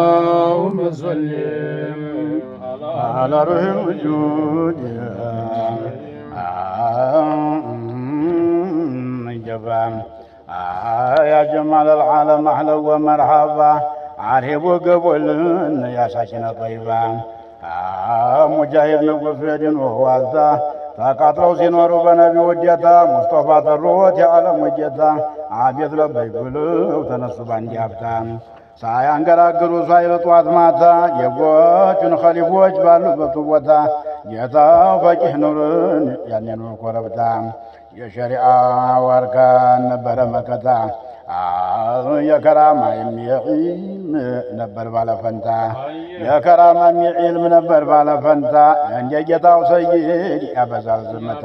اللهم صل على روح الوجود جبا يا جمال العالم أهلا ومرحبا عريب وقبول يا ساكن طيبا مجاهد نقفيد وهوالتا تقاطروا سينورو بنبي وجتا مصطفى تروت يعلم وجتا عابيت لبي قلوب تنصب عن جابتا ሳያንገራግሩ ሳይልጧት ማታ የጎቹን ኸሊፎች ባሉበት ቦታ ጌታው ፈቂህ ኑርን ያኔ ኑር ኮረብታ የሸሪዓው አርካን ነበረ መከታ የከራማ የሚዕልም ነበር ባለፈንታ የከራማ የሚዕልም ነበር ባለፈንታ እንደ ጌታው ሰይድ ያበዛል ዝምታ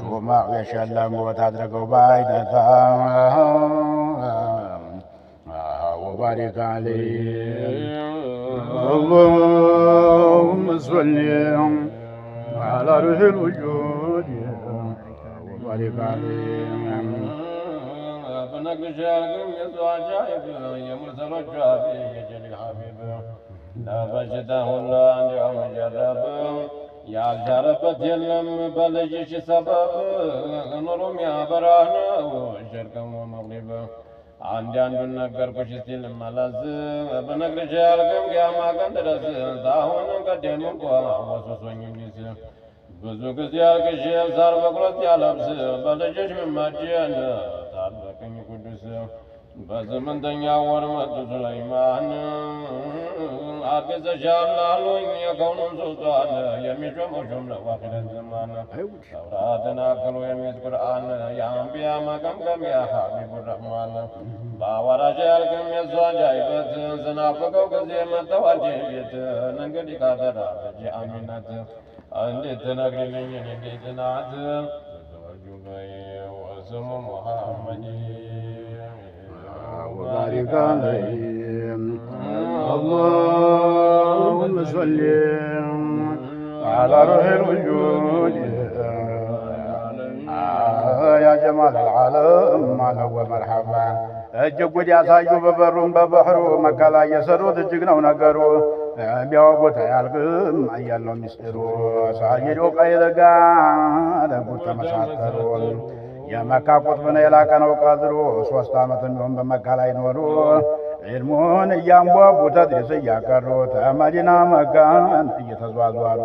ሹማው የሸለሙት አድርገው ባይነታ وبارك عليه اللهم صل على روح الوجود وبارك عليه بنقل شاقم يسوع عجائب يا مرسل الجابي يا جليل حبيب لا بجده ولا عندي يوم جرب يا جربت يلم بلجش سبب نورم يا برانا وشركم ومغربا عندي عندن نقر كشتي لما لازم بنقر شالكم يا ما كان درس داهون قديم قوام وسوسون ينيس بزوج زيارك الشيخ صار بقولت يا لبس بلجش من مجيان تعبكني قدس بزمن دنيا ورمت سليمان عكس شالالون يكون سلطان يمشي مشوم لواخر الزمان توراتنا كلوا يميز قرآن يا أنبياء ما كم يا حبيب الرحمن باورا شالكم يسوع جايبت سنافقوا كزيمة تواجهت ننقدي كاترا بجي آمينات عندي تنقل لي عندي تنعت تتوجبي واسم محمدي وبارك عليه اللهم صل على روح الوجود يا جمال العالم ماله ومرحبا እጅግ ያሳዩ በበሩም በባህሩ መካ ላይ የሰሩት እጅግ ነው ነገሩ ቢያወጉት አያልቅም አያለው ሚስጥሩ ሳይዶ ቀይለጋ ለጉት ተመሳከሩ የመካ ቁጥብን የላቀ ነው ቀድሩ 3 ዓመት የሚሆን በመካ ላይ ኖሩ ዒልሙን እያንቧቡ ተድሪስ እያቀሩ ተመዲና መካን እየተዟዟሩ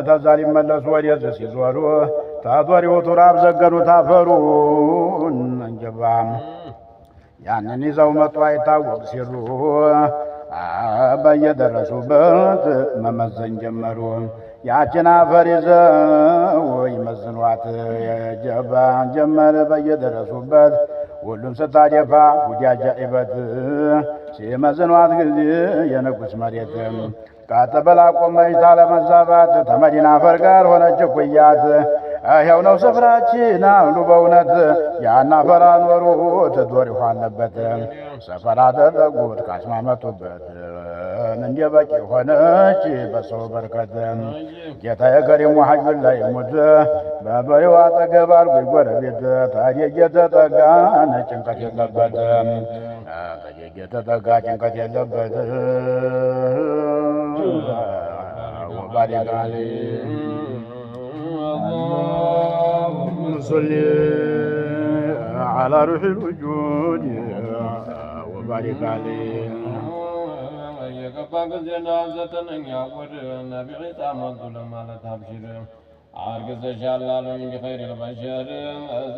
ተዛ ሊመለሱ ወደዚህ ሲዞሩ ታጦሪው ቱራብ ዘገዱት አፈሩን እንጀባም ያንን ይዘው መጡ አይታወቅ ሲሉ በየደረሱበት መመዘን ጀመሩ ያችን አፈር ይዘው ይመዝኗት የጀባን ጀመረ በየደረሱበት ሁሉም ስታደፋ ጉድ አጃኢበት ሲመዝኗት ጊዜ የንጉሥ መሬት ቃጠበላ ቆመች ታለመዛባት ተመዲና አፈር ጋር ሆነች እኩያት ይኸው ነው ስፍራችን አሉ በእውነት ያን አፈር አኖሩት ዶሪሁ አለበት ሰፈር አደረጉት ካስማመጡበት እንደ በቂ ሆነች በሰው በርከት ጌታዬ ከሪሙ ሐጁን ላይ ሙት በበሬው አጠገብ አልኩኝ ጎረቤት ታዲያ እየተጠጋን ጭንቀት የለበት ታዲያ እየተጠጋ ጭንቀት የለበት وبارك عليه اللهم صل على روح الوجود وبارك عليه የገባን ጊዜና ዘጠነኛ ወር ነቢ ዒሳ መጡ ለማለት አብሽር አርግዘሻል አሉኝ ቢኸይር ልበሸር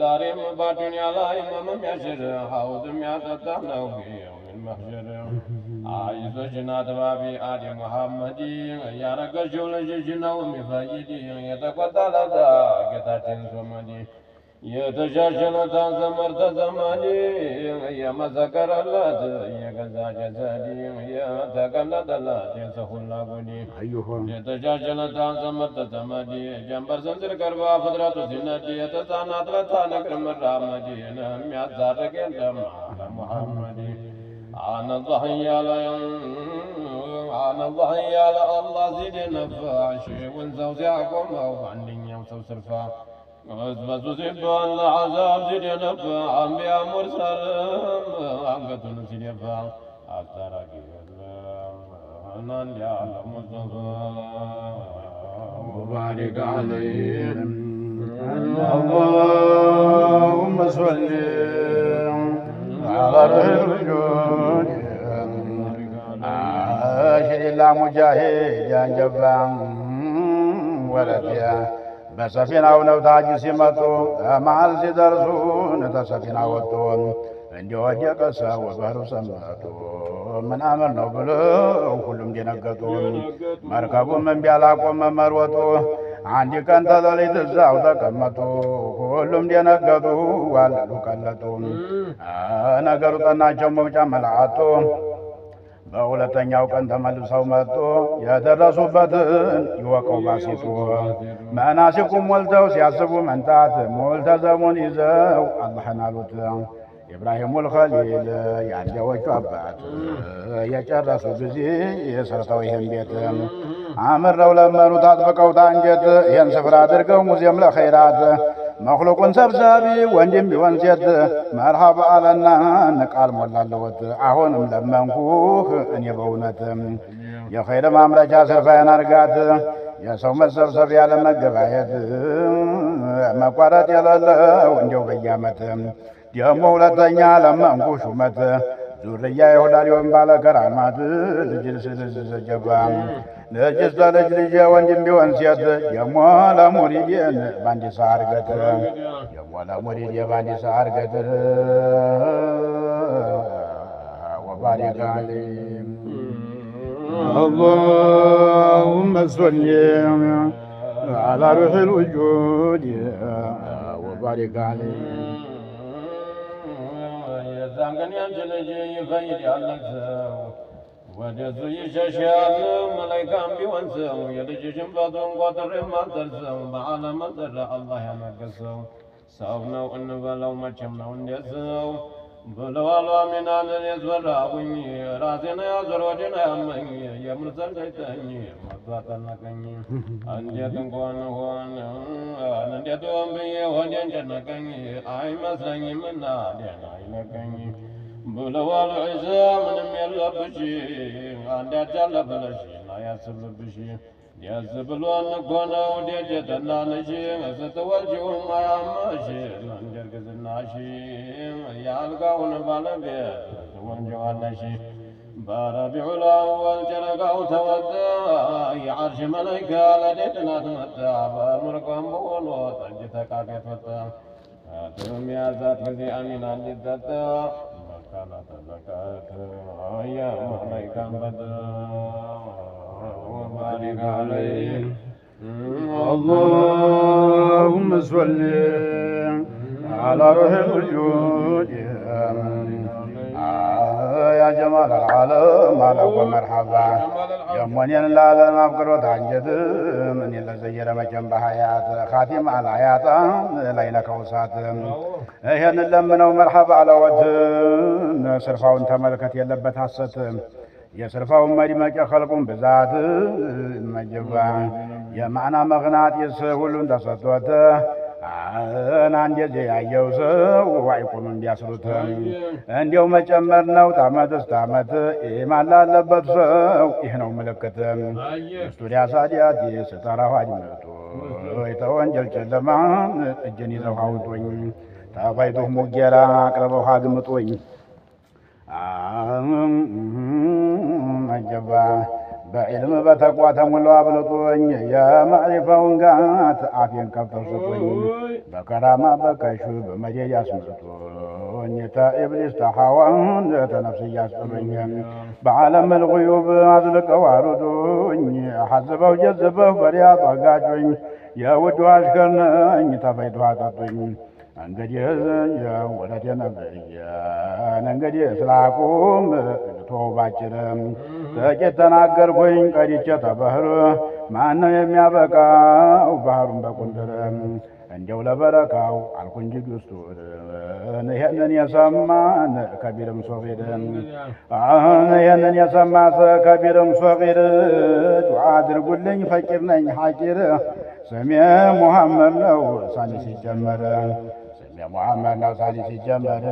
ዛሬም በዱንያ ላይ መመም ያሽር ሐውዝም ያጠጣ ነው የውሚል መሕሸር አይዞሽ እናት ባቢ አዲ ሙሐመድ ያረገሽው ልጅሽ ነው የሚፈይድ የተቆጣ ለታ ጌታችን ሶመዲ የተሻሸለታን ዘመር ተዘመዲ የመሰከረለት የገዛ ጀሰዲ የተቀለጠለት የሰሁላ ጉዲ የተሻሸለታን ዘመር ተዘመዲ ጀንበር ዘንዝር ቀርባ ፍጥረቱ ሲነዲ የተጻናት ለታ ነግር መራመዲ የሚያዛርግ የለም ለሙሐመዲ አነ ضحያ ለአላህ ዚድ ነፋሽ ወንዘው ሲያቆመው አንደኛው ሰው ስርፋ بس يبان عذاب زيد ينفع أنبياء مرسلم أنقذن زيد ينفع أتراك أنان يعلم مصطفى وبارك عليهم اللهم صل على الوجود أشهد الله مجاهد يا جبان ولديا በሰፊናው ነው ታጅ ሲመጡ መሃል ሲደርሱን ተሰፊና ወጡን እንዲወደቀ ሰው ባህሩ ሰመጡ ምናምን ነው ብለው ሁሉም ደነገጡ። መርከቡም እምቢ አላቆመ መሮጡ። አንድ ቀን ተሌሊት እዛው ተቀመጡ። ሁሉም ደነገጡ ዋለሉ ቀለጡ። ነገሩ ጠናቸው መውጫ መላአጡ። በሁለተኛው ቀን ተመልሰው መጡ። የደረሱበትን ይወቀው ባሲጡ። መናሲቁም ሞልተው ሲያስቡ መንጣት ሙልተዘሙን ይዘው አላህን አሉት። ኢብራሂሙል ኸሊል የአንጃዎቹ አባት የጨረሱ ጊዜ የሰርተው ይህን ቤት አምረው ለመኑት አጥብቀው ታንጀት። ይህን ስፍራ አድርገው ሙዚየም ለኸይራት መክሉቁን ሰብሳቢ ወንድም ቢሆን ሴት መርሃባ አለና ቃል ሞላለወት። አሁንም ለመንኩህ እኔ በእውነት የኸይር ማምረቻ ስርፋዬን አርጋት። የሰው መሰብሰብ ያለ መገባየት መቋረጥ የሌለው እንዲያው በየዓመት ደግሞ ሁለተኛ ለመንኩ ሹመት ዙርያ ይሁዳ ሊሆን ባለ ከራማት ልጅ ጀባ ልጅስ ለልጅ ልጅ ወንድም ቢሆን ሴት ደግሞ ለሙሪዴን ባንዲ ሳርገት ደግሞ ለሙሪዴ ባንዲ ሳርገት ወባሪክ አለይሂም اللهم صل على روح الوجود وبارك عليه የዛንቀን ያንችን ልጅ ይፈይድ ያለቅ ሰው ወደሱ ይሸሻል መላይካም ቢሆን ሰው የልጅሽን ፈቶን ቆጥር የማትደርሰው በዓለም ዘረ አላህ ያነገሰው ሰው ነው እንበለው መቼም ነው እንዴት ሰው ብለዋል አሚናንን የዝበራቡኝ ራሴን ያዞር ወዴን ያመኝ የምርሰል ገይተኝ መቷጠነቀኝ እንዴት እንኳን ሆን እንዴት ሆን ብዬ ወዴን ጨነቀኝ አይመስለኝምና ዴና አይለቀኝ ብለዋል ዒሳ ምንም የለብሽ አንዳቻለ ብለሽ ናያስብብሽ ደስ ብሎን እኮ ነው ደጅ ጠናንሽ ስትወልጂውም አያመሽ ለእንጀርግዝናሽ የአልጋውን ባለቤት ትወንጀዋለሽ። በረቢዑል አወል ጨረቃው ተወጣ የዓርሽ መላይካ ለዴጥናት መጣ በምርቋም በሆኖ ጠጅ ተቃቄት ወጣ ትም ያዛት ጊዜ አሚና እንዲጠጣ መካና ተዘጋት ያ መላይካን በጣ وبارك عليه اللهم صل على روح الوجود يا جمال العالم على مرحبا يا منين لا لا نفكر تانجد من يلا زيرة ما جنب حياة خاتم على حياة لينا كوسات هي نلمنا ومرحبا على وجه سرفا وانت ملكت يلبت حسة የስርፋው መዲመቅ የኸልቁን ብዛት መጀባ የማዕና መግናት ሁሉን ተሰጥቶት አንዴ ያየው ሰው አይቆምም ቢያስሩት እንዲያው መጨመር ነው ታመት እስታመት ኢማን ላለበት ሰው ይህ ነው ምልክት። ስቱዲያ ሳዲያት የስተራው አጅመጡ የተወንጀል ጨለማ እጅን ይዘው አውጦኝ ተፋይቶ ሙጌራ አቅርበው አግምጦኝ አጀባ በዕልም በተቋ ተሞላ አብልጦኝ የማዕሪፋውን ጋት አፌን ከፍተው ስጡኝ በከራማ በከሹ በመዴድ ያስመጡኝ ተኢብሊስ ተሐዋን ተነፍስ እያስጥሉኝ በዓለም ልጉዩብ አዝልቀው አሩዱኝ ሐዝበው ጀዝበው በሪያጥ አጋጩኝ የውዱ አሽከር ነኝ ተፈይቶ አጠጡኝ እንግዲህ ወለቴ ነብያን እንግዲህ ስላቁም ተውባችንም ጥቂት ተናገርኩኝ ቀዲቼ ተበህር ማነው የሚያበቃው ባህሩን በቁንድር እንዲያው ለበረካው አልኩ እንጂ ግስቱር ይሄንን የሰማን ከቢርም ሶፊርን ይሄንን የሰማ ከቢርም ሶፊር ዱዓ አድርጉልኝ ፈቂር ነኝ ሐቂር ስሜ ሙሐመድ ነው ሳሊ ሲጀመር ስሜ ሙሐመድ ነው ሳሊ ሲጀመር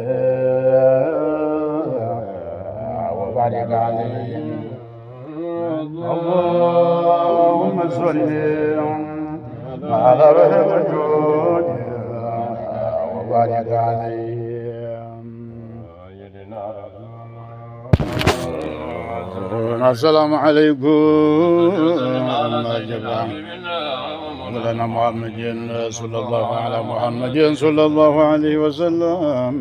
ወባሪክ አለይህ اللهم صل على روح الوجود وبارك عليه السلام عليكم مولانا محمد صلى الله على محمد صلى الله عليه وسلم